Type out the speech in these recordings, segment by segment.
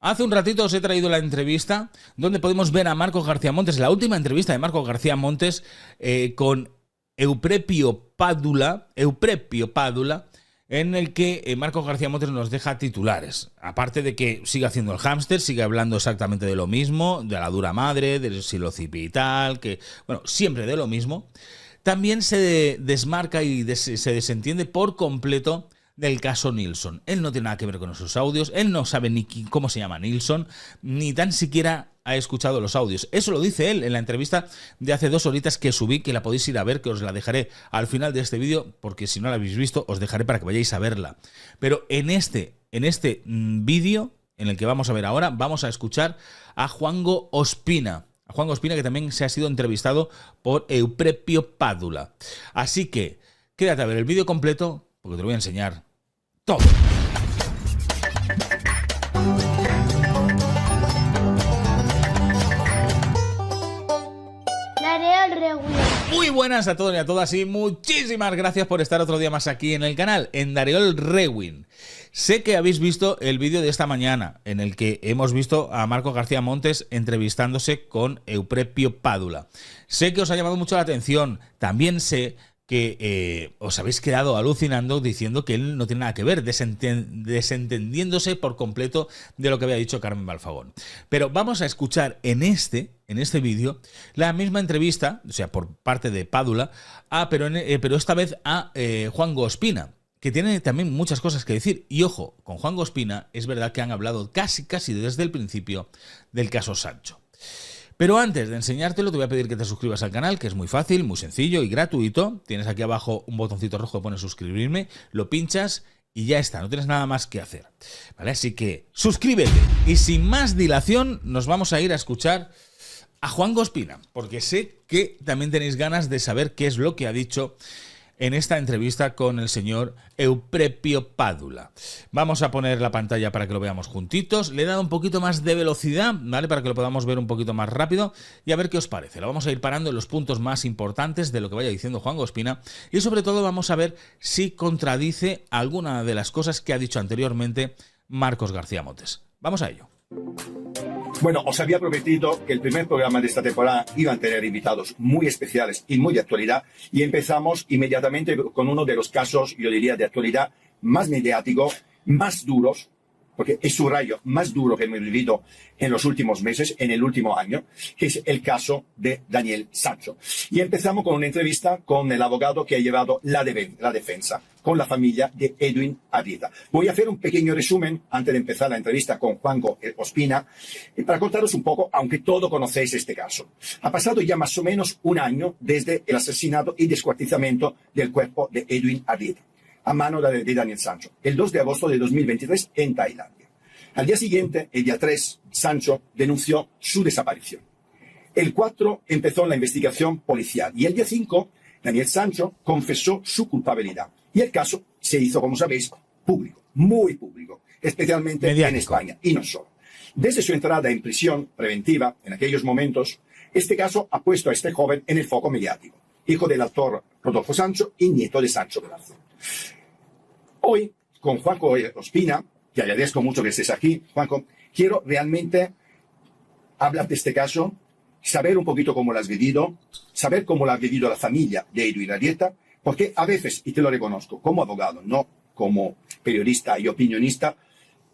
Hace un ratito os he traído la entrevista donde podemos ver a Marcos García Montes, la última entrevista de Marcos García Montes con Euprepio Pádula, en el que Marcos García Montes nos deja titulares. Aparte de que sigue haciendo el hámster, sigue hablando exactamente de lo mismo, de la dura madre, del silocipital, que, bueno, siempre de lo mismo. También se desmarca y se desentiende por completo del caso Nilsson. Él no tiene nada que ver con esos audios, él no sabe ni cómo se llama Nilsson, ni tan siquiera ha escuchado los audios. Eso lo dice él en la entrevista de hace 2 horitas que subí, que la podéis ir a ver, que os la dejaré al final de este vídeo, porque si no la habéis visto, os dejaré para que vayáis a verla. Pero en este vídeo, en el que vamos a ver ahora, vamos a escuchar a Juanjo Ospina. A Juanjo Ospina, que también se ha sido entrevistado por Euprepio Pádula. Así que quédate a ver el vídeo completo, porque te lo voy a enseñar todo. Muy buenas a todos y a todas y muchísimas gracias por estar otro día más aquí en el canal, en Darío Rewind. Sé que habéis visto el vídeo de esta mañana, en el que hemos visto a Marcos García Montes entrevistándose con Euprepio Pádula. Sé que os ha llamado mucho la atención, también sé que os habéis quedado alucinando diciendo que él no tiene nada que ver, desentendiéndose por completo de lo que había dicho Carmen Balfagón. Pero vamos a escuchar en este vídeo la misma entrevista, o sea, por parte de Pádula, pero esta vez a Juanjo Ospina, que tiene también muchas cosas que decir. Y ojo, con Juanjo Ospina es verdad que han hablado casi desde el principio del caso Sancho. Pero antes de enseñártelo, te voy a pedir que te suscribas al canal, que es muy fácil, muy sencillo y gratuito. Tienes aquí abajo un botoncito rojo que pone suscribirme, lo pinchas y ya está, no tienes nada más que hacer. ¿Vale? Así que suscríbete. Y sin más dilación, nos vamos a ir a escuchar a Juanjo Ospina, porque sé que también tenéis ganas de saber qué es lo que ha dicho en esta entrevista con el señor Euprepio Pádula. Vamos a poner la pantalla para que lo veamos juntitos. Le he dado un poquito más de velocidad, ¿vale? Para que lo podamos ver un poquito más rápido y a ver qué os parece. Lo vamos a ir parando en los puntos más importantes de lo que vaya diciendo Juanjo Ospina y sobre todo vamos a ver si contradice alguna de las cosas que ha dicho anteriormente Marcos García Montes. Vamos a ello. Bueno, os había prometido que el primer programa de esta temporada iba a tener invitados muy especiales y muy de actualidad y empezamos inmediatamente con uno de los casos, yo diría, de actualidad más mediático, más duros, porque es su rayo más duro que hemos vivido en los últimos meses, en el último año, que es el caso de Daniel Sancho. Y empezamos con una entrevista con el abogado que ha llevado la defensa, con la familia de Edwin Arrieta. Voy a hacer un pequeño resumen antes de empezar la entrevista con Juanjo Ospina, para contaros un poco, aunque todo conocéis este caso. Ha pasado ya más o menos un año desde el asesinato y descuartizamiento del cuerpo de Edwin Arrieta a mano de Daniel Sancho, el 2 de agosto de 2023 en Tailandia. Al día siguiente, el día 3, Sancho denunció su desaparición. El 4 empezó la investigación policial y el día 5, Daniel Sancho confesó su culpabilidad. Y el caso se hizo, como sabéis, público, muy público, especialmente mediático en España y no solo. Desde su entrada en prisión preventiva, en aquellos momentos, este caso ha puesto a este joven en el foco mediático, hijo del actor Rodolfo Sancho y nieto de Sancho Velasco. Hoy, con Juanjo Ospina, te agradezco mucho que estés aquí, Juanjo, quiero realmente hablar de este caso, saber un poquito cómo lo has vivido, saber cómo lo ha vivido la familia de Edwin Arrieta, porque a veces, y te lo reconozco, como abogado, no como periodista y opinionista,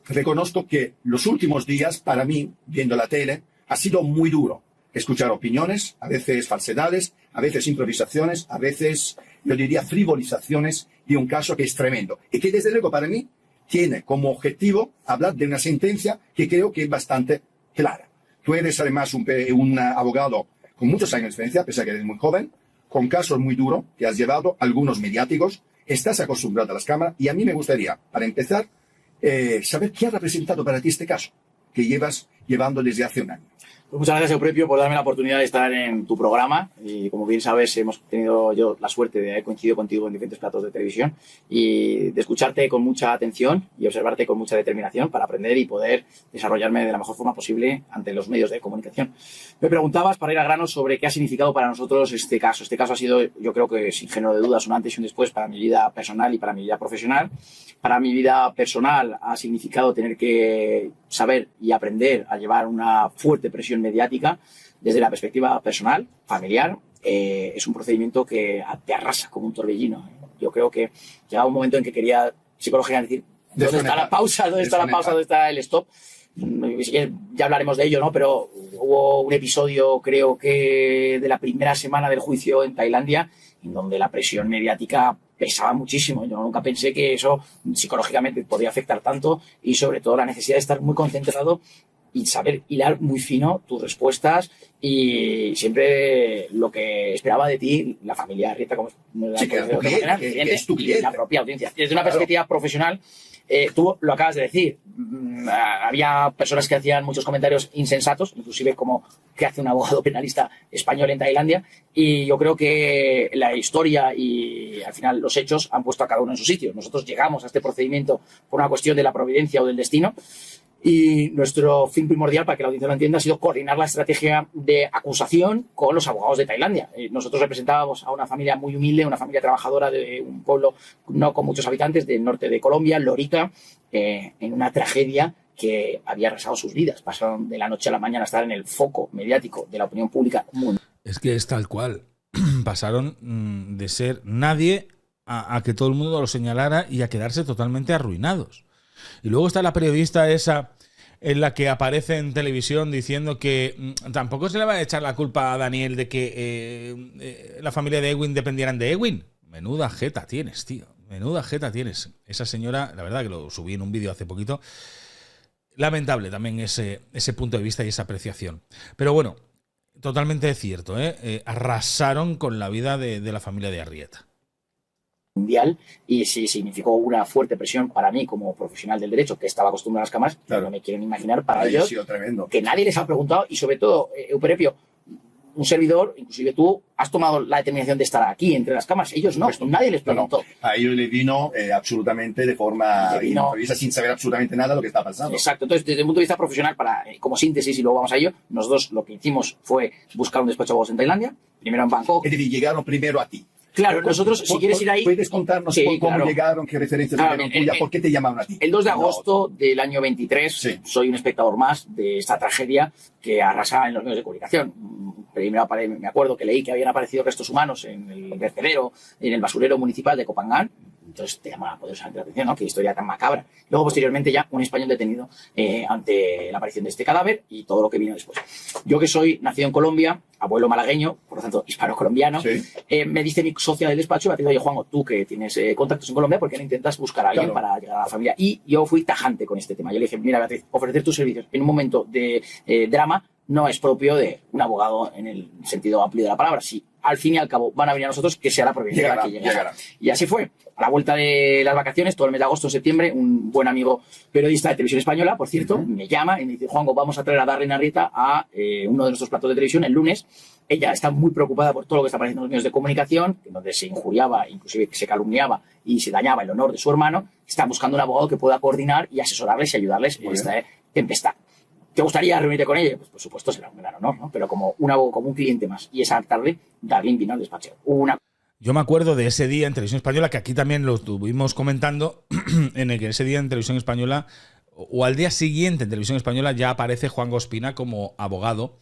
reconozco que los últimos días, para mí, viendo la tele, ha sido muy duro escuchar opiniones, a veces falsedades, a veces improvisaciones, a veces, yo diría, frivolizaciones de un caso que es tremendo y que desde luego para mí tiene como objetivo hablar de una sentencia que creo que es bastante clara. Tú eres además un abogado con muchos años de experiencia, pese a que eres muy joven, con casos muy duros que has llevado, algunos mediáticos, estás acostumbrado a las cámaras y a mí me gustaría, para empezar, saber qué ha representado para ti este caso que llevas llevando desde hace un año. Pues muchas gracias, Euprepio, por darme la oportunidad de estar en tu programa. Y como bien sabes, hemos tenido yo la suerte de haber coincidido contigo en diferentes platos de televisión y de escucharte con mucha atención y observarte con mucha determinación para aprender y poder desarrollarme de la mejor forma posible ante los medios de comunicación. Me preguntabas, para ir a grano, sobre qué ha significado para nosotros este caso. Este caso ha sido, yo creo que sin género de dudas, un antes y un después para mi vida personal y para mi vida profesional. Para mi vida personal ha significado tener que saber y aprender a llevar una fuerte presión mediática desde la perspectiva personal, familiar. Es un procedimiento que te arrasa como un torbellino. Yo creo que llegaba un momento en que quería psicológicamente decir, ¿dónde está la pausa? ¿Dónde está la pausa? ¿Dónde está el stop? Ya hablaremos de ello, ¿no? Pero hubo un episodio, creo que de la primera semana del juicio en Tailandia, en donde la presión mediática pesaba muchísimo. Yo nunca pensé que eso psicológicamente podía afectar tanto y sobre todo la necesidad de estar muy concentrado y saber hilar muy fino tus respuestas y siempre lo que esperaba de ti, la familia Arrieta, como sí, que es tu cliente, la propia audiencia. Desde una perspectiva profesional, tú lo acabas de decir, había personas que hacían muchos comentarios insensatos, inclusive como que hace un abogado penalista español en Tailandia, y yo creo que la historia y al final los hechos han puesto a cada uno en su sitio. Nosotros llegamos a este procedimiento por una cuestión de la providencia o del destino, y nuestro fin primordial, para que la audiencia lo entienda, ha sido coordinar la estrategia de acusación con los abogados de Tailandia. Nosotros representábamos a una familia muy humilde, una familia trabajadora de un pueblo no con muchos habitantes del norte de Colombia, Lorita, en una tragedia que había arrasado sus vidas. Pasaron de la noche a la mañana a estar en el foco mediático de la opinión pública mundial. Es que es tal cual. Pasaron de ser nadie a que todo el mundo lo señalara y a quedarse totalmente arruinados. Y luego está la periodista esa en la que aparece en televisión diciendo que tampoco se le va a echar la culpa a Daniel de que la familia de Ewin dependieran de Ewin. Menuda jeta tienes, tío. Menuda jeta tienes. Esa señora, la verdad que lo subí en un vídeo hace poquito. Lamentable también ese punto de vista y esa apreciación. Pero bueno, totalmente cierto, ¿eh? Arrasaron con la vida de la familia de Arrieta. Mundial, y sí significó una fuerte presión para mí como profesional del derecho que estaba acostumbrado a las cámaras. Claro. No me quieren imaginar para ellos que nadie les ha preguntado, y sobre todo, Euprepio, un servidor, inclusive tú, has tomado la determinación de estar aquí entre las cámaras. Ellos no, nadie les preguntó. No. A ellos les vino absolutamente de forma improvisa, sin saber absolutamente nada de lo que está pasando. Exacto. Entonces, desde el punto de vista profesional, como síntesis, y luego vamos a ello, nosotros lo que hicimos fue buscar un despacho de abogados en Tailandia, primero en Bangkok. Es decir, llegaron primero a ti. Claro, nosotros, si quieres ir ahí... ¿Puedes contarnos cómo llegaron, qué referencias tuvieron tuya, por qué te llamaron a ti? El 2 de agosto del año 23 soy un espectador más de esta tragedia que arrasa en los medios de comunicación. Primero me acuerdo que leí que habían aparecido restos humanos en el vertedero, en el basurero municipal de Copangán. Entonces te llama poderosamente la atención, ¿no? Qué historia tan macabra. Luego, posteriormente, ya un español detenido ante la aparición de este cadáver y todo lo que vino después. Yo, que soy nacido en Colombia, abuelo malagueño, por lo tanto hispano-colombiano, me dice mi socia del despacho, me ha dicho, oye, Juanjo, tú que tienes contactos en Colombia, ¿por qué no intentas buscar a alguien para llegar a la familia? Y yo fui tajante con este tema. Yo le dije, mira, Beatriz, ofrecer tus servicios en un momento de drama no es propio de un abogado en el sentido amplio de la palabra. Si al fin y al cabo van a venir a nosotros, que sea la provincia la que llegará. Y así fue. A la vuelta de las vacaciones, todo el mes de agosto, septiembre, un buen amigo periodista de Televisión Española, por cierto, me llama y me dice, Juanjo, vamos a traer a Darlene Arrieta a uno de nuestros platos de televisión el lunes. Ella está muy preocupada por todo lo que está pasando en los medios de comunicación, donde se injuriaba, inclusive se calumniaba y se dañaba el honor de su hermano. Está buscando un abogado que pueda coordinar y asesorarles y ayudarles en esta tempestad. ¿Te gustaría reunirte con ella? Pues por supuesto será un gran honor, ¿no? Pero como un cliente más. Y esa tarde, Darlene vino al despacho. Yo me acuerdo de ese día en Televisión Española, que aquí también lo estuvimos comentando, en el que ese día en Televisión Española, o al día siguiente en Televisión Española, ya aparece Juanjo Espina como abogado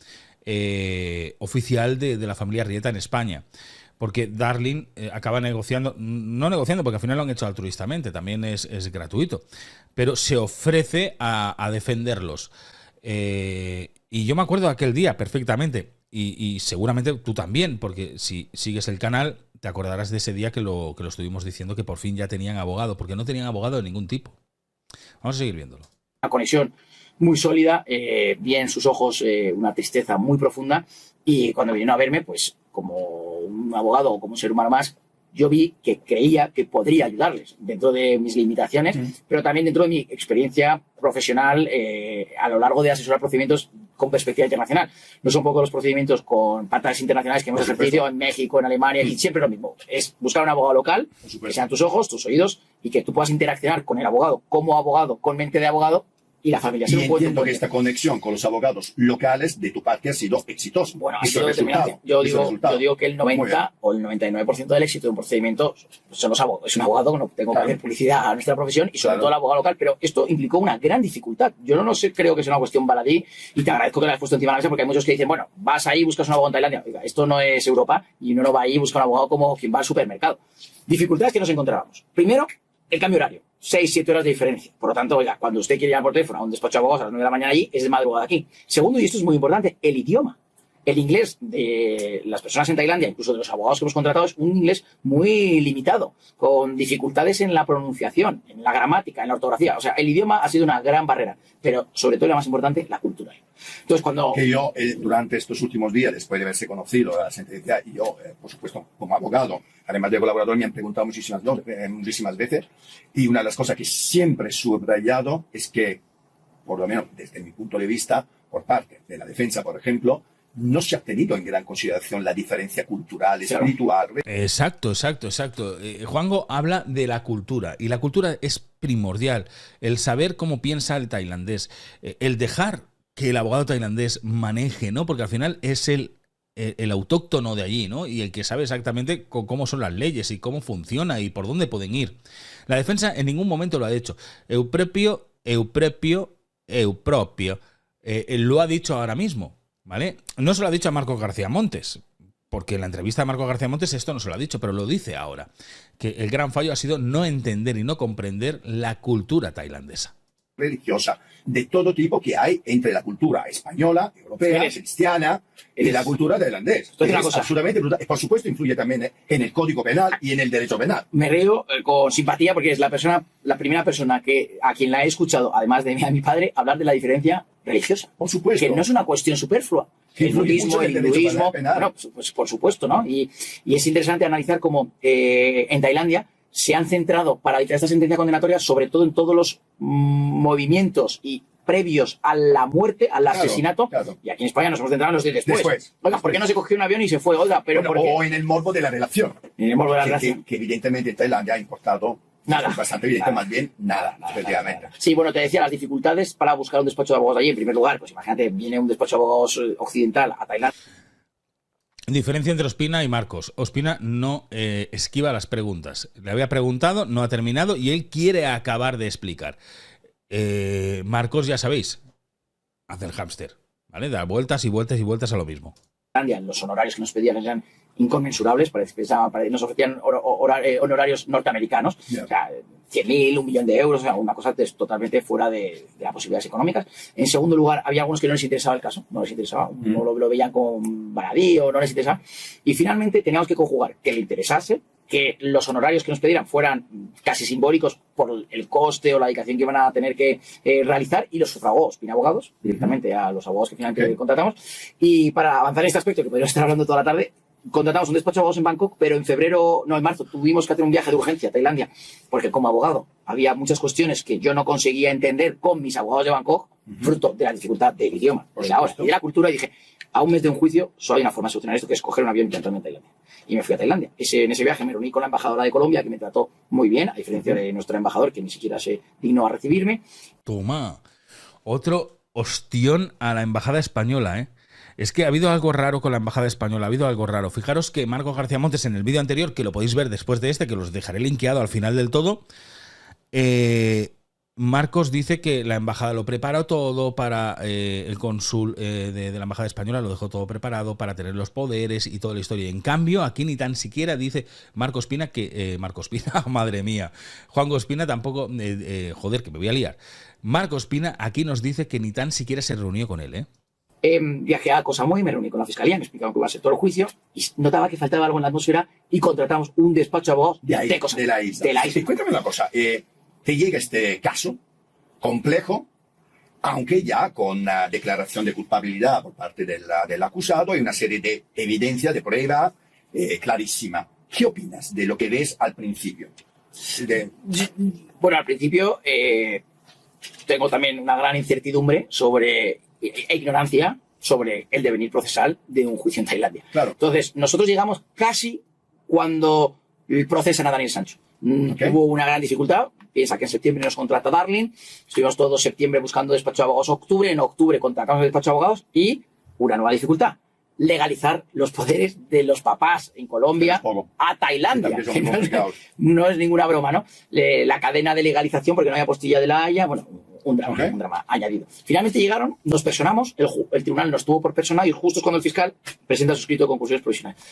oficial de la familia Arrieta en España. Porque Darlene acaba negociando, no negociando, porque al final lo han hecho altruistamente, también es gratuito, pero se ofrece a defenderlos. Y yo me acuerdo de aquel día perfectamente, y seguramente tú también, porque si sigues el canal te acordarás de ese día que lo estuvimos diciendo, que por fin ya tenían abogado, porque no tenían abogado de ningún tipo. Vamos a seguir viéndolo. Una conexión muy sólida, vi en sus ojos una tristeza muy profunda, y cuando vinieron a verme, pues como un abogado o como un ser humano más, yo vi que creía que podría ayudarles dentro de mis limitaciones, pero también dentro de mi experiencia profesional a lo largo de asesorar procedimientos con perspectiva internacional. No son poco los procedimientos con patas internacionales que hemos ejercido en México, en Alemania, y siempre lo mismo. Es buscar un abogado local, que sean tus ojos, tus oídos, y que tú puedas interaccionar con el abogado como abogado, con mente de abogado, y la familia. Y entiendo que esta conexión con los abogados locales de tu parte ha sido exitosa. Bueno, ha sido determinante. Yo digo que el 90 o el 99% del éxito de un procedimiento son los abogados. Es un abogado, no tengo que hacer publicidad a nuestra profesión, y sobre todo el abogado local, pero esto implicó una gran dificultad. Yo no sé, creo que es una cuestión baladí, y te agradezco que la has puesto encima de la mesa, porque hay muchos que dicen, bueno, vas ahí, buscas un abogado en Tailandia. Oiga, esto no es Europa, y uno no va ahí y busca un abogado como quien va al supermercado. Dificultades que nos encontrábamos. Primero, el cambio horario. 6-7 horas de diferencia. Por lo tanto, oiga, cuando usted quiere ir por teléfono a un despacho de abogados a las 9 de la mañana allí, es de madrugada aquí. Segundo, y esto es muy importante, el idioma. El inglés de las personas en Tailandia, incluso de los abogados que hemos contratado, es un inglés muy limitado, con dificultades en la pronunciación, en la gramática, en la ortografía. O sea, el idioma ha sido una gran barrera, pero sobre todo, y lo más importante, la cultura. Entonces, cuando... Que yo, durante estos últimos días, después de haberse conocido la sentencia, y yo, por supuesto, como abogado, además de colaborador, me han preguntado muchísimas veces, y una de las cosas que siempre he subrayado es que, por lo menos desde mi punto de vista, por parte de la defensa, por ejemplo, no se ha tenido en gran consideración la diferencia cultural, espiritual. Exacto. Juanjo habla de la cultura, y la cultura es primordial. El saber cómo piensa el tailandés, el dejar que el abogado tailandés maneje, ¿no? Porque al final es el autóctono de allí, ¿no? Y el que sabe exactamente cómo son las leyes y cómo funciona y por dónde pueden ir. La defensa en ningún momento lo ha hecho. Eupropio, lo ha dicho ahora mismo, ¿vale? No se lo ha dicho a Marcos García Montes, porque en la entrevista de Marcos García Montes esto no se lo ha dicho, pero lo dice ahora, que el gran fallo ha sido no entender y no comprender la cultura tailandesa. Religiosa de todo tipo que hay entre la cultura española, europea, cristiana y la cultura tailandesa. Es absolutamente brutal. Por supuesto, influye también en el código penal y en el derecho penal. Me río con simpatía porque es la primera persona a quien la he escuchado, además de a mi padre, hablar de la diferencia religiosa. Por supuesto. Que no es una cuestión superflua. El budismo, el hinduismo, bueno, pues por supuesto, ¿no? Y es interesante analizar cómo en Tailandia se han centrado para dictar esta sentencia condenatoria sobre todo en todos los movimientos y previos a la muerte, al asesinato, y aquí en España nos hemos centrado en los días después. Oiga, ¿por qué no se cogió un avión y se fue? Oiga, pero bueno, o en el morbo de la relación. En el morbo de la relación. Que evidentemente Tailandia ha importado nada. Bastante evidente, más bien nada, efectivamente. Sí, bueno, te decía las dificultades para buscar un despacho de abogados allí. En primer lugar, pues imagínate, viene un despacho de abogados occidental a Tailandia. Diferencia entre Ospina y Marcos. Ospina no esquiva las preguntas. Le había preguntado, no ha terminado y él quiere acabar de explicar. Marcos, ya sabéis, hace el hámster, ¿vale? Da vueltas y vueltas y vueltas a lo mismo. Los honorarios que nos pedían eran inconmensurables, nos ofrecían honorarios norteamericanos, o sea, 100.000, 1 millón de euros, o sea, una cosa totalmente fuera de las posibilidades económicas. En segundo lugar, había algunos que no les interesaba el caso, no les interesaba, no lo veían con baladí o no les interesaba. Y finalmente teníamos que conjugar que le interesase, que los honorarios que nos pidieran fueran casi simbólicos por el coste o la dedicación que iban a tener que realizar, y los sufragó Ospina Abogados, directamente a los abogados que finalmente contratamos. Y para avanzar en este aspecto, que podríamos estar hablando toda la tarde, contratamos un despacho de abogados en Bangkok, pero en marzo tuvimos que hacer un viaje de urgencia a Tailandia, porque como abogado había muchas cuestiones que yo no conseguía entender con mis abogados de Bangkok, fruto de la dificultad del idioma, de la hora y de la cultura, y dije, a un mes de un juicio solo hay una forma de solucionar esto, que es coger un avión y plantarme en Tailandia. Y me fui a Tailandia. En ese viaje me reuní con la embajadora de Colombia, que me trató muy bien, a diferencia de nuestro embajador, que ni siquiera se dignó a recibirme. Toma, otro ostión a la embajada española, ¿eh? Es que ha habido algo raro con la embajada española, ha habido algo raro. Fijaros que Marcos García Montes, en el vídeo anterior, que lo podéis ver después de este, que los dejaré linkeado al final del todo, Marcos dice que la embajada lo preparó todo para el cónsul de la embajada española, lo dejó todo preparado para tener los poderes y toda la historia. En cambio, aquí ni tan siquiera dice Marcos Pina que... Marcos Pina, madre mía. Juan Ospina tampoco... joder, que me voy a liar. Marcos Pina aquí nos dice que ni tan siquiera se reunió con él, ¿eh? Viajé a Koh Samui, me reuní con la fiscalía, me explicaron que iba a ser todo el juicio y notaba que faltaba algo en la atmósfera y contratamos un despacho de abogados de la isla. Sí, cuéntame una cosa. Te llega este caso complejo, aunque ya con una declaración de culpabilidad por parte del acusado y una serie de evidencia, de prueba clarísima. ¿Qué opinas de lo que ves al principio? Bueno, al principio tengo también una gran incertidumbre sobre e ignorancia sobre el devenir procesal de un juicio en Tailandia. Claro. Entonces, nosotros llegamos casi cuando procesan a Daniel Sancho. Hubo una gran dificultad. Piensa que en septiembre nos contrata Darling. Estuvimos todo septiembre buscando despacho de abogados octubre. En octubre contratamos el despacho de abogados y una nueva dificultad. Legalizar los poderes de los papás en Colombia a Tailandia. No es ninguna broma, ¿no? La cadena de legalización, porque no había postilla de la Haya. Bueno, un drama añadido. Finalmente llegaron, nos personamos, el tribunal nos tuvo por personado y justo es cuando el fiscal presenta su escrito de conclusiones provisionales.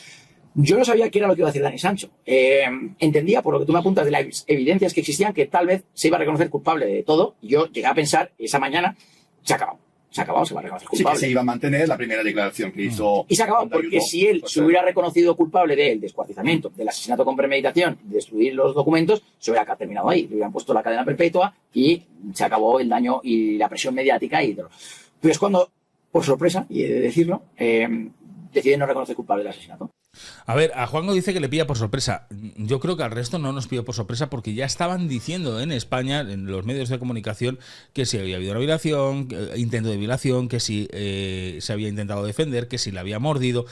Yo no sabía qué era lo que iba a decir Dani Sancho. Entendía, por lo que tú me apuntas, de las evidencias que existían, que tal vez se iba a reconocer culpable de todo. Y yo llegué a pensar, esa mañana, se ha acabado, se va a reconocer culpable. Sí, que se iba a mantener la primera declaración que hizo. Y se acabó, porque si él se hubiera reconocido culpable del descuartizamiento, del asesinato con premeditación, de destruir los documentos, se hubiera terminado ahí. Le hubieran puesto la cadena perpetua y se acabó el daño y la presión mediática y todo. Pero es cuando, por sorpresa, y he de decirlo, deciden no reconocer culpable del asesinato. A ver, a Juanjo dice que le pilla por sorpresa. Yo creo que al resto no nos pilló por sorpresa porque ya estaban diciendo en España, en los medios de comunicación, que si había habido una violación, intento de violación, que si se había intentado defender, que si le había mordido.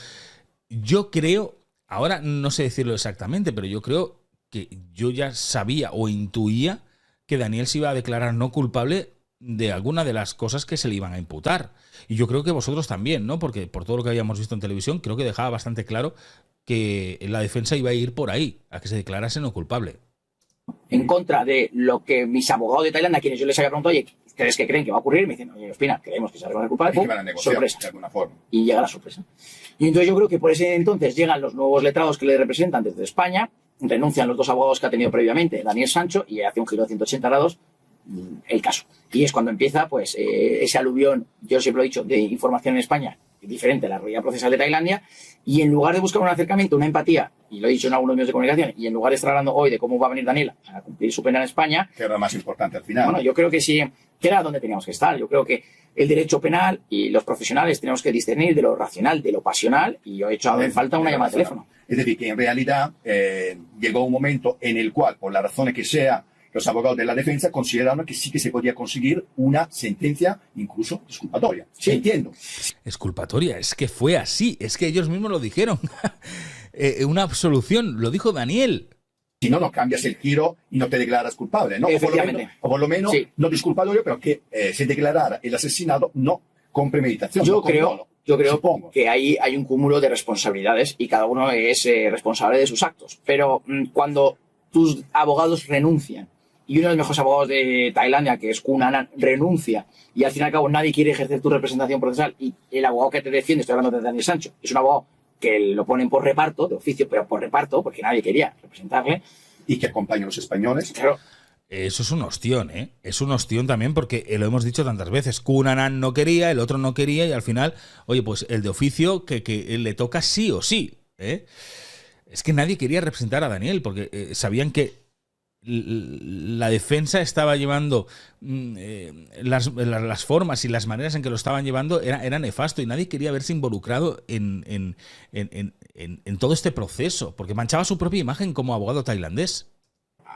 Yo creo, ahora no sé decirlo exactamente, pero yo creo que yo ya sabía o intuía que Daniel se iba a declarar no culpable de alguna de las cosas que se le iban a imputar. Y yo creo que vosotros también, ¿no? Porque por todo lo que habíamos visto en televisión, creo que dejaba bastante claro que la defensa iba a ir por ahí, a que se declarase no culpable. En contra de lo que mis abogados de Tailandia, a quienes yo les había preguntado, oye, ¿crees que creen que va a ocurrir? Me dicen, oye, Ospina, creemos que se va a reconocer culpable. Y que van a negociar, sorpresa. de alguna forma. Y llega la sorpresa. Y entonces yo creo que por ese entonces llegan los nuevos letrados que le representan desde España, renuncian los dos abogados que ha tenido previamente, Daniel Sancho, y hace un giro de 180 grados el caso. Y es cuando empieza pues ese aluvión, yo siempre lo he dicho, de información en España, diferente a la realidad procesal de Tailandia, y en lugar de buscar un acercamiento, una empatía, y lo he dicho en algunos medios de comunicación, y en lugar de estar hablando hoy de cómo va a venir Daniel a cumplir su pena en España, que era lo más importante al final. Bueno, yo creo que sí, que era donde teníamos que estar. Yo creo que el derecho penal y los profesionales tenemos que discernir de lo racional, de lo pasional, y yo he hecho en falta una llamada de teléfono. Es decir, que en realidad llegó un momento en el cual, por las razones que sea, los abogados de la defensa consideraron que sí que se podía conseguir una sentencia incluso exculpatoria. Sí, entiendo. Exculpatoria, es que fue así, es que ellos mismos lo dijeron. Una absolución, lo dijo Daniel. Si no, no cambias el giro y no te declaras culpable, ¿no? Efectivamente. O por lo menos sí. No disculpatorio, pero que se declarara el asesinato no con premeditación. Yo no con creo, dolo. Yo creo Supongo. que ahí hay un cúmulo de responsabilidades y cada uno es responsable de sus actos. Pero cuando tus abogados renuncian y uno de los mejores abogados de Tailandia, que es Kun Anan, renuncia y al fin y al cabo nadie quiere ejercer tu representación procesal y el abogado que te defiende, estoy hablando de Daniel Sancho, es un abogado que lo ponen por reparto, de oficio, pero por reparto, porque nadie quería representarle. Y que acompaña a los españoles. Claro. Eso es un ostión, ¿eh? Es un ostión también porque lo hemos dicho tantas veces. Kun Anan no quería, el otro no quería y al final, oye, pues el de oficio que le toca sí o sí, ¿eh? Es que nadie quería representar a Daniel porque sabían que la defensa estaba llevando las formas y las maneras en que lo estaban llevando era nefasto y nadie quería verse involucrado en todo este proceso porque manchaba su propia imagen como abogado tailandés.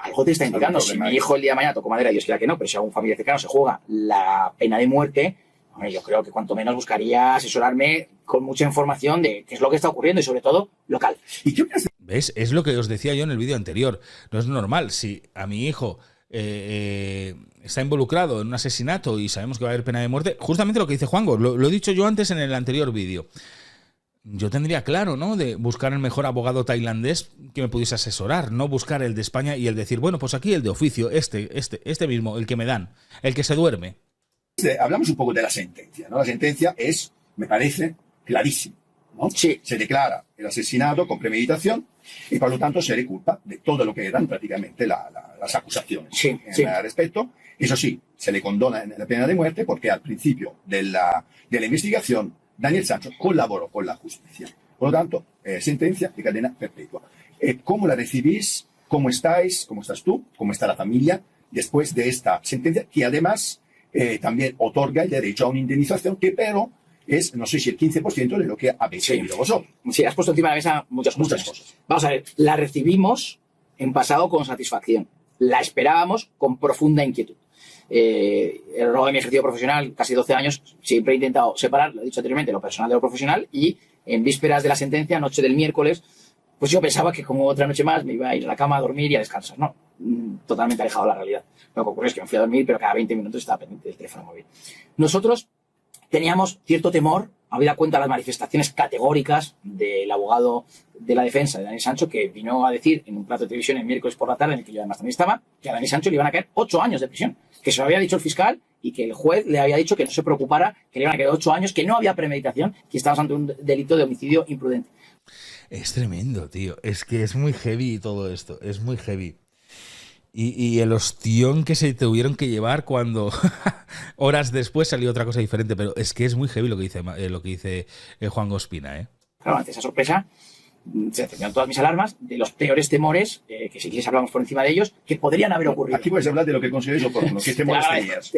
Algo te está indicando. Si mi hijo el día de mañana tocó madera, Dios quiera que no, pero si algún familiar cercano se juega la pena de muerte, bueno, yo creo que cuanto menos buscaría asesorarme con mucha información de qué es lo que está ocurriendo y sobre todo local. ¿Y qué opinas? ¿Ves? Es lo que os decía yo en el vídeo anterior. No es normal. Si a mi hijo está involucrado en un asesinato y sabemos que va a haber pena de muerte, justamente lo que dice Juanjo, lo he dicho yo antes en el anterior vídeo. Yo tendría claro, ¿no? De buscar el mejor abogado tailandés que me pudiese asesorar, no buscar el de España y el decir, bueno, pues aquí el de oficio, este mismo, el que me dan, el que se duerme. Hablamos un poco de la sentencia, ¿no? La sentencia es, me parece, clarísima, ¿no? Sí. Se declara el asesinato con premeditación y por lo tanto se le culpa de todo lo que eran prácticamente las acusaciones. Sí, sí. Al respecto. Eso sí, se le condona la pena de muerte porque al principio de la investigación Daniel Sancho colaboró con la justicia. Por lo tanto, sentencia de cadena perpetua. ¿Cómo la recibís? ¿Cómo estáis? ¿Cómo estás tú? ¿Cómo está la familia después de esta sentencia? Que además también otorga el derecho a una indemnización que pero es, no sé si el 15% de lo que habéis recibido vosotros. Sí, has puesto encima de la mesa muchas cosas. Vamos a ver, la recibimos en pasado con satisfacción. La esperábamos con profunda inquietud. A lo largo de mi ejercicio profesional, casi 12 años, siempre he intentado separar, lo he dicho anteriormente, lo personal de lo profesional, y en vísperas de la sentencia, noche del miércoles, pues yo pensaba que como otra noche más me iba a ir a la cama a dormir y a descansar. No, totalmente alejado de la realidad. Lo que ocurre es que me fui a dormir, pero cada 20 minutos estaba pendiente del teléfono móvil. Nosotros teníamos cierto temor, habida cuenta de las manifestaciones categóricas del abogado de la defensa de Dani Sancho, que vino a decir en un plato de televisión el miércoles por la tarde, en el que yo además también estaba, que a Dani Sancho le iban a caer 8 años de prisión, que se lo había dicho el fiscal y que el juez le había dicho que no se preocupara, que le iban a caer 8 años, que no había premeditación, que estábamos ante un delito de homicidio imprudente. Es tremendo, tío. Es que es muy heavy todo esto. Es muy heavy. Y el ostión que se tuvieron que llevar cuando horas después salió otra cosa diferente. Pero es que es muy heavy lo que dice Juan Ospina, ¿eh? Claro, ante esa sorpresa se encendieron todas mis alarmas de los peores temores, que si quieres hablamos por encima de ellos, que podrían haber ocurrido. Aquí puedes hablar de lo que consideres oportuno. ¿Qué temores tenías?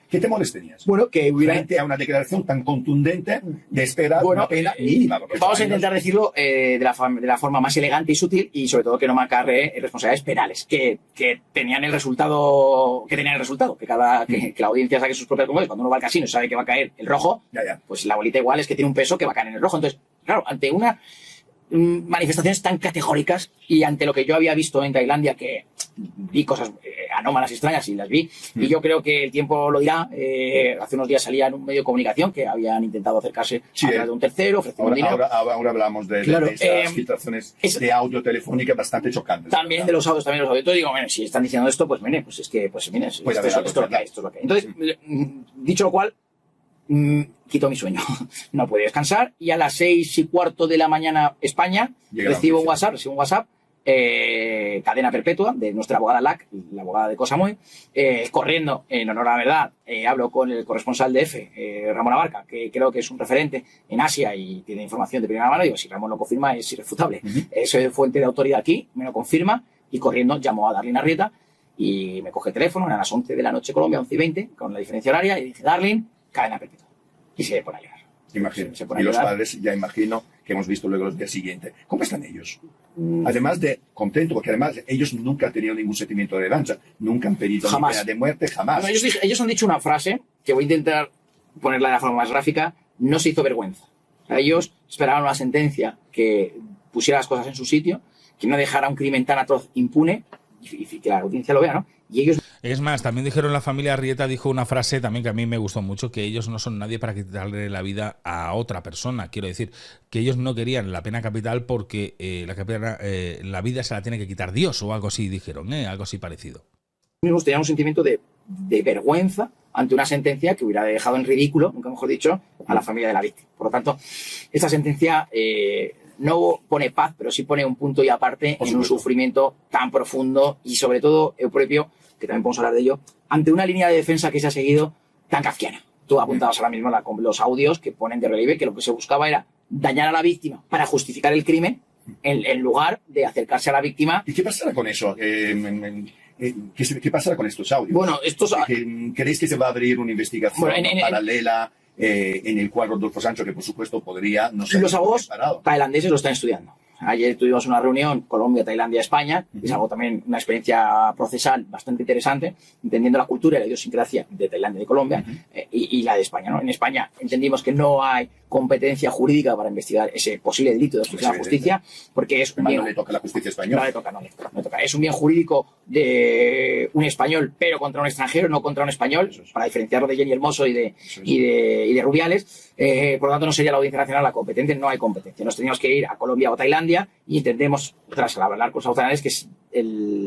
¿Qué temores tenías? Bueno, que hubiera... Frente a una declaración tan contundente de esperar una pena mínima. Vamos a intentar decirlo de la forma más elegante y sutil, y sobre todo que no me acarre responsabilidades penales, que tenían el resultado, que la audiencia saque sus propias conclusiones. Cuando uno va al casino y sabe que va a caer el rojo, pues la bolita igual es que tiene un peso que va a caer en el rojo. Entonces, claro, ante una manifestaciones tan categóricas y ante lo que yo había visto en Tailandia, que vi cosas anómalas y extrañas y las vi, y yo creo que el tiempo lo dirá. Hace unos días salía en un medio de comunicación que habían intentado acercarse a través de un tercero, ofreciendo dinero. Ahora hablamos de esas filtraciones de audio telefónica bastante chocantes. También de los audios, Entonces digo, bueno, si están diciendo esto, pues mire, esto es lo que hay. Entonces, dicho lo cual, quito mi sueño. No pude descansar y a las 6:15 de la mañana España recibo un WhatsApp, cadena perpetua de nuestra abogada LAC, la abogada de Cosa Muy, corriendo en honor a la verdad. Hablo con el corresponsal de EFE, Ramón Abarca, que creo que es un referente en Asia y tiene información de primera mano. Digo, si Ramón lo confirma es irrefutable. Soy fuente de autoridad aquí, me lo confirma, y corriendo llamo a Darlene Arrieta y me coge el teléfono, eran las 11 de la noche Colombia, 11:20, con la diferencia horaria, y dice: Darlene, cadena perpetua. Y se pone a llorar. Imagino. Y los padres, ya imagino que hemos visto luego los días siguientes. ¿Cómo están ellos? Además de contento, porque además ellos nunca han tenido ningún sentimiento de revancha, nunca han pedido ni pena de muerte, jamás. Bueno, ellos han dicho una frase que voy a intentar ponerla de la forma más gráfica: no se hizo vergüenza. Ellos esperaban una sentencia que pusiera las cosas en su sitio, que no dejara un crimen tan atroz impune y que la audiencia lo vea, ¿no? Y ellos... Es más, también dijeron, la familia Arrieta dijo una frase también que a mí me gustó mucho, que ellos no son nadie para quitarle la vida a otra persona. Quiero decir, que ellos no querían la pena capital porque la vida se la tiene que quitar Dios, o algo así dijeron, algo así parecido. Mismos tenían un sentimiento de vergüenza ante una sentencia que hubiera dejado en ridículo, nunca mejor dicho, a la familia de la víctima. Por lo tanto, esta sentencia no pone paz, pero sí pone un punto y aparte en un sufrimiento tan profundo y sobre todo, propio, que también podemos hablar de ello, ante una línea de defensa que se ha seguido tan kafkiana. Tú apuntabas ahora mismo los audios que ponen de relieve que lo que se buscaba era dañar a la víctima para justificar el crimen en lugar de acercarse a la víctima. ¿Y qué pasará con eso? ¿Qué pasará con estos audios? Bueno, ¿Creéis que se va a abrir una investigación paralela en el cual Rodolfo Sancho, que por supuesto podría no ser los abogados preparado? Tailandeses lo están estudiando? Ayer tuvimos una reunión Colombia, Tailandia, España. Es algo también, una experiencia procesal bastante interesante, entendiendo la cultura y la idiosincrasia de Tailandia y de Colombia y la de España, ¿no? En España entendimos que no hay competencia jurídica para investigar ese posible delito de obstrucción a la justicia, porque es un bien... No le toca a la justicia española. No le toca. Es un bien jurídico de un español, pero contra un extranjero, no contra un español, para diferenciarlo de Jenny Hermoso y de Rubiales. Por lo tanto, no sería la Audiencia Nacional la competente, no hay competencia. Nos teníamos que ir a Colombia o Tailandia y entendemos, tras hablar con los autonales, que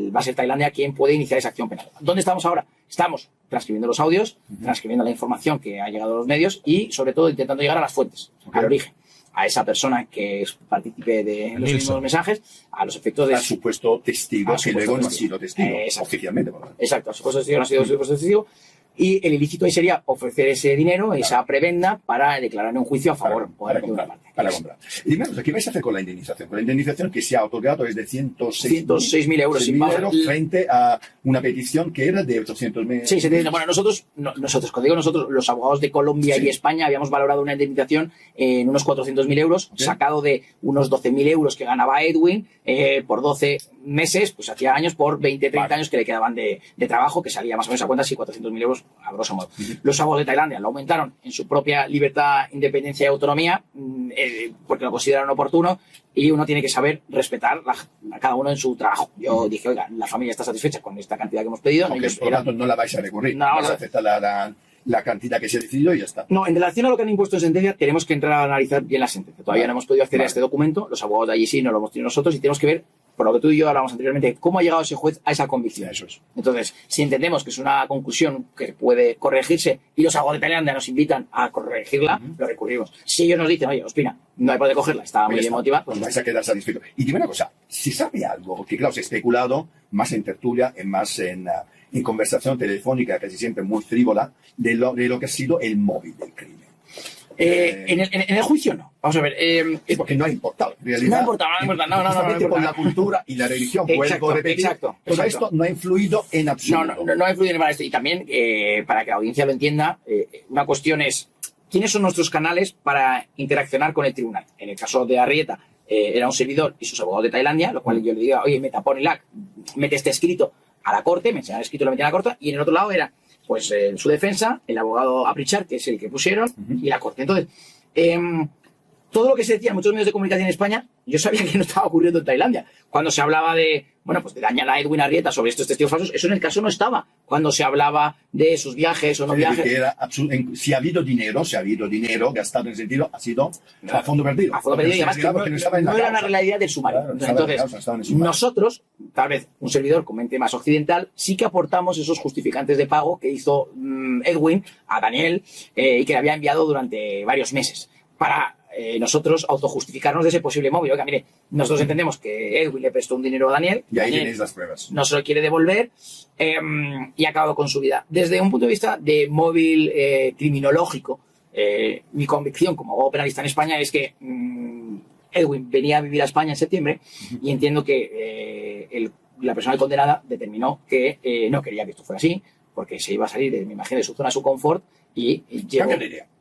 va a ser Tailandia quien puede iniciar esa acción penal. ¿Dónde estamos ahora? Estamos transcribiendo los audios, transcribiendo la información que ha llegado a los medios y, sobre todo, intentando llegar a las fuentes, al origen, a esa persona que es partícipe de los mismos mensajes, a los efectos de... Al supuesto testigo, que luego no ha sido testigo, oficialmente. Exacto, al supuesto testigo no ha sido supuesto testigo. Y el ilícito ahí sería ofrecer ese dinero, esa prebenda, para declarar un juicio a favor de una parte. para comprar. Y dime, ¿qué vais a hacer con la indemnización? Con la indemnización que se ha otorgado es de 106.000 euros. 106.000 euros frente a una petición que era de 800.000. Sí, bueno, nosotros, cuando digo nosotros, los abogados de Colombia y España habíamos valorado una indemnización en unos 400.000 euros, sacado de unos 12.000 euros que ganaba Edwin por 12 meses, pues hacía años, por 20, 30 años que le quedaban de trabajo, que salía más o menos a cuenta, sí, 400.000 euros a grosso modo. Los abogados de Tailandia lo aumentaron en su propia libertad, independencia y autonomía, porque lo consideraron oportuno, y uno tiene que saber respetar a cada uno en su trabajo. Yo dije, oiga, la familia está satisfecha con esta cantidad que hemos pedido. Por lo tanto, no la vais a recurrir. No, vais a aceptar la cantidad que se ha decidido y ya está. No, en relación a lo que han impuesto en sentencia, tenemos que entrar a analizar bien la sentencia. Todavía no hemos podido acceder a este documento, los abogados de allí sí, no lo hemos tenido nosotros, y tenemos que ver, por lo que tú y yo hablamos anteriormente, cómo ha llegado ese juez a esa convicción. Eso es. Entonces, si entendemos que es una conclusión que puede corregirse y los abogados de Tailandia nos invitan a corregirla, lo recurrimos. Si ellos nos dicen, oye, Ospina, no hay por dónde cogerla, está muy bien motivada, pues vais a quedar satisfechos. Y dime una cosa, si sabe algo, que claro, se ha especulado más en tertulia, más en conversación telefónica, casi siempre muy frívola, de lo que ha sido el móvil del crimen. En el juicio no. Vamos a ver. Es porque no ha importado. En realidad, no ha importado. No, con la cultura y la religión. Exacto. Todo esto no ha influido en absoluto. No ha influido en esto. Y también, para que la audiencia lo entienda, una cuestión es, ¿quiénes son nuestros canales para interaccionar con el tribunal? En el caso de Arrieta, era un servidor y sus abogados de Tailandia, lo cual yo le digo, oye, mete este escrito a la corte, me enseñan el escrito, lo metí a la corte, y en el otro lado era pues su defensa, el abogado Aprichar, que es el que pusieron, y la corte. Entonces, todo lo que se decía en muchos medios de comunicación en España, yo sabía que no estaba ocurriendo en Tailandia. Cuando se hablaba de, pues de dañar a Edwin Arrieta sobre estos testigos falsos, eso en el caso no estaba. Cuando se hablaba de sus viajes o no viajes. Si ha habido dinero gastado en ese sentido, ha sido a fondo perdido. A fondo perdido, y además que no era una realidad del sumario. Claro, entonces, nosotros, tal vez un servidor con mente más occidental, sí que aportamos esos justificantes de pago que hizo Edwin a Daniel y que le había enviado durante varios meses para nosotros autojustificarnos de ese posible móvil. Oiga, mire, nosotros entendemos que Edwin le prestó un dinero a Daniel. Y ahí tenéis las pruebas. No se lo quiere devolver y ha acabado con su vida. Desde un punto de vista de móvil criminológico, mi convicción como abogado penalista en España es que Edwin venía a vivir a España en septiembre y entiendo que la persona condenada determinó que no quería que esto fuera así, porque se iba a salir, me imagino, de su zona de su confort y llegó.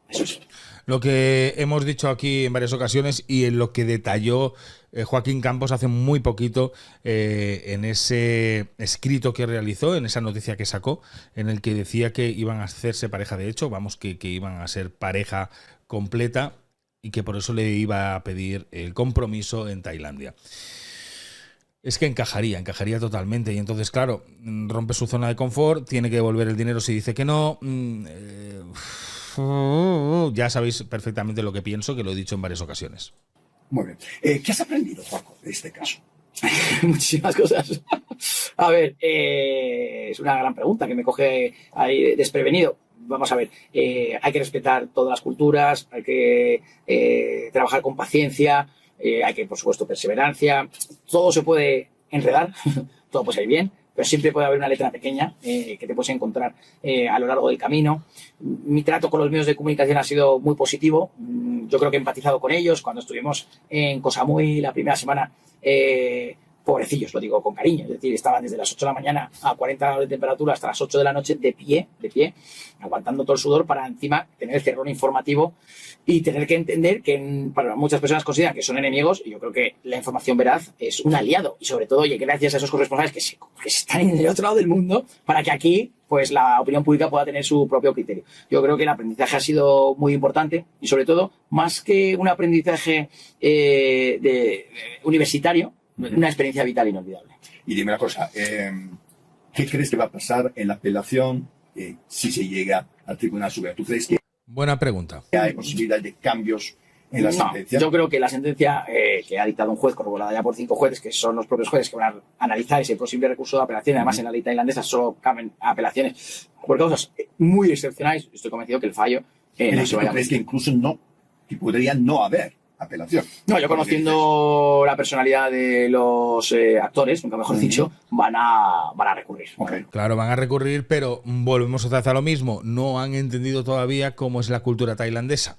Eso es. Lo que hemos dicho aquí en varias ocasiones y en lo que detalló Joaquín Campos hace muy poquito en ese escrito que realizó, en esa noticia que sacó, en el que decía que iban a hacerse pareja de hecho, que iban a ser pareja completa y que por eso le iba a pedir el compromiso en Tailandia. Es que encajaría totalmente y entonces, claro, rompe su zona de confort, tiene que devolver el dinero si dice que no. Ya sabéis perfectamente lo que pienso, que lo he dicho en varias ocasiones. Muy bien. ¿Qué has aprendido, Paco, de este caso? Muchísimas cosas. A ver, es una gran pregunta que me coge ahí desprevenido. Vamos a ver, hay que respetar todas las culturas, hay que trabajar con paciencia, hay que, por supuesto, perseverancia. Todo se puede enredar, todo puede salir bien, pero siempre puede haber una letra pequeña que te puedes encontrar a lo largo del camino. Mi trato con los medios de comunicación ha sido muy positivo. Yo creo que he empatizado con ellos. Cuando estuvimos en Koh Samui la primera semana, pobrecillos, lo digo con cariño, es decir, estaban desde las 8 de la mañana a 40 grados de temperatura hasta las 8 de la noche de pie, aguantando todo el sudor para encima tener el cerrón informativo y tener que entender que para muchas personas consideran que son enemigos, y yo creo que la información veraz es un aliado, y sobre todo, oye, gracias a esos corresponsales que están en el otro lado del mundo para que aquí pues la opinión pública pueda tener su propio criterio. Yo creo que el aprendizaje ha sido muy importante y sobre todo, más que un aprendizaje universitario, una experiencia vital inolvidable. Y dime una cosa, ¿qué crees que va a pasar en la apelación si se llega al Tribunal Supremo? ¿Tú crees que buena pregunta hay posibilidad de cambios en la sentencia? Yo creo que la sentencia que ha dictado un juez, corroborada ya por 5 jueces, que son los propios jueces que van a analizar ese posible recurso de apelación, además en la ley tailandesa solo caben apelaciones por causas muy excepcionales, estoy convencido que el fallo no se vaya a... ¿Crees que incluso que podría no haber apelación? No, yo conociendo la personalidad de los actores, nunca mejor dicho, van a recurrir. Okay. Claro, van a recurrir, pero volvemos otra vez a lo mismo. No han entendido todavía cómo es la cultura tailandesa.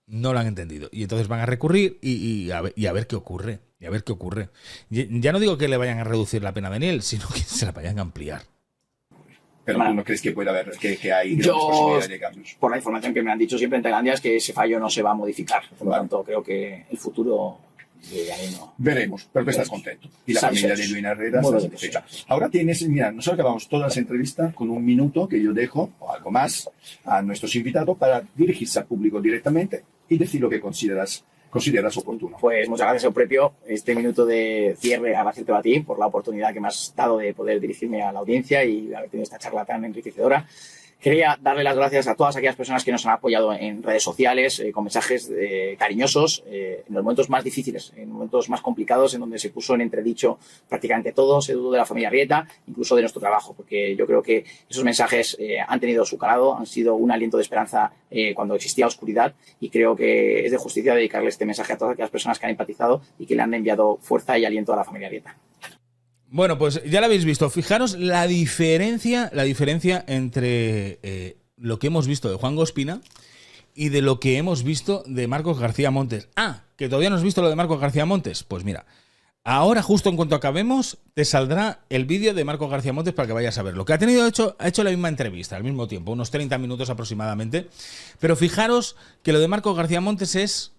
No lo han entendido. Y entonces van a recurrir y a ver qué ocurre. Y a ver qué ocurre. Ya no digo que le vayan a reducir la pena de Daniel, sino que se la vayan a ampliar. Pero tú no crees que pueda haber, que hay yo, posibilidades de cambios. Por la información que me han dicho siempre en Tailandia, es que ese fallo no se va a modificar. Por lo tanto, creo que el futuro de Daniel no. Veremos, pero tú estás contento. Y la familia de Edwin Herrera está satisfecha. Ahora tienes, mira, nosotros acabamos todas las entrevistas con un minuto que yo dejo, o algo más, a nuestros invitados para dirigirse al público directamente y decir lo que consideras oportuno. Pues muchas gracias, Euprepio. Este minuto de cierre, agradecerte a ti por la oportunidad que me has dado de poder dirigirme a la audiencia y haber tenido esta charla tan enriquecedora. Quería darle las gracias a todas aquellas personas que nos han apoyado en redes sociales, con mensajes cariñosos, en los momentos más difíciles, en momentos más complicados, en donde se puso en entredicho prácticamente todo, se dudó de la familia Arrieta, incluso de nuestro trabajo, porque yo creo que esos mensajes han tenido su calado, han sido un aliento de esperanza cuando existía oscuridad, y creo que es de justicia dedicarle este mensaje a todas aquellas personas que han empatizado y que le han enviado fuerza y aliento a la familia Arrieta. Bueno, pues ya lo habéis visto. Fijaros la diferencia entre lo que hemos visto de Juanjo Espina y de lo que hemos visto de Marcos García Montes. Ah, que todavía no has visto lo de Marcos García Montes. Pues mira, ahora justo en cuanto acabemos te saldrá el vídeo de Marcos García Montes para que vayas a verlo. Que ha hecho la misma entrevista al mismo tiempo, unos 30 minutos aproximadamente. Pero fijaros que lo de Marcos García Montes es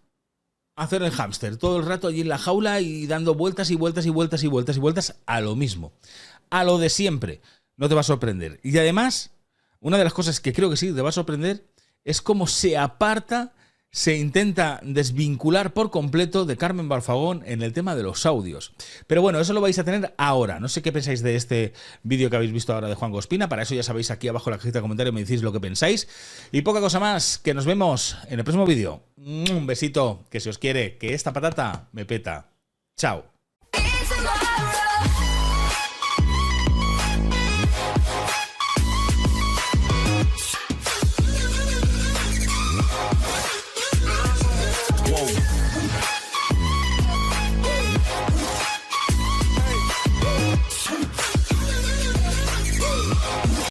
hacer el hámster todo el rato allí en la jaula y dando vueltas y vueltas y vueltas y vueltas y vueltas a lo mismo, a lo de siempre. No te va a sorprender. Y además, una de las cosas que creo que sí te va a sorprender es cómo se aparta, se intenta desvincular por completo de Carmen Barfagón en el tema de los audios. Pero bueno, eso lo vais a tener ahora. No sé qué pensáis de este vídeo que habéis visto ahora de Juanjo Espina. Para eso ya sabéis, aquí abajo en la cajita de comentarios me decís lo que pensáis. Y poca cosa más, que nos vemos en el próximo vídeo. Un besito, que si os quiere, que esta patata me peta. Chao.